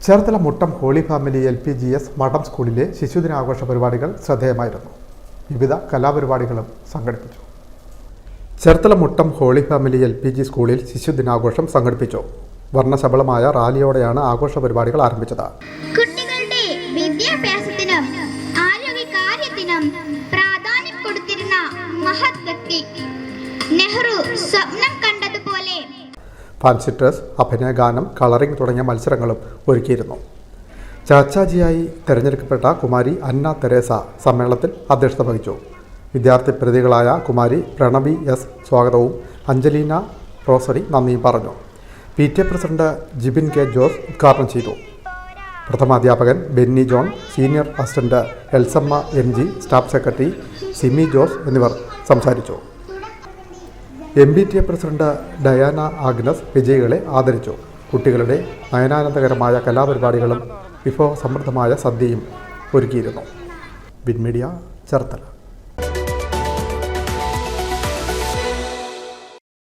Cherthala Muttam Holy Family LPGS മഠം സ്കൂളിലെ ശിശുദിനാഘോഷ പരിപാടികൾ ശ്രദ്ധേയമായിരുന്നു. വിവിധ കലാപരിപാടികളും സംഘടിപ്പിച്ചു. Cherthala Muttam Holy Family LPG സ്കൂളിൽ ശിശുദിനാഘോഷം സംഘടിപ്പിച്ചു. വർണ്ണശബളമായ റാലിയോടെയാണ് ആഘോഷ പരിപാടികൾ ആരംഭിച്ചത്. കുട്ടികളുടെ വിദ്യാഭ്യാസത്തിനും ആരോഗ്യകാര്യത്തിനും പ്രാധാന്യം കൊടുത്തിരുന്ന മഹത് വ്യക്തി നെഹ്റു സ്വപ്നം കണ്ടതുപോലെ ഫാൻസി ഡ്രസ്, അഭിനയഗാനം, കളറിംഗ് തുടങ്ങിയ മത്സരങ്ങളും ഒരുക്കിയിരുന്നു. ചാച്ചാജിയായി തെരഞ്ഞെടുക്കപ്പെട്ട കുമാരി അന്ന തെരേസ സമ്മേളനത്തിൽ അധ്യക്ഷത വഹിച്ചു. വിദ്യാർത്ഥി പ്രതികളായ കുമാരി പ്രണവി S സ്വാഗതവും അഞ്ജലീന റോസറി നന്ദിയും പറഞ്ഞു. PTA president Jibin K Jose ഉദ്ഘാടനം ചെയ്തു. പ്രഥമാധ്യാപകൻ Benny John, senior assistant Elsamma MG, staff secretary Simi Jose എന്നിവർ സംസാരിച്ചു. MBTA പ്രസിഡന്റ് ഡയാന ആഗ്നസ് വിജയികളെ ആദരിച്ചു. കുട്ടികളുടെ നയനാനന്ദകരമായ കലാപരിപാടികളും വിഭവസമൃദ്ധമായ സദ്യയും ഒരുക്കിയിരുന്നു. വിൻമീഡിയ, ചേർത്തല.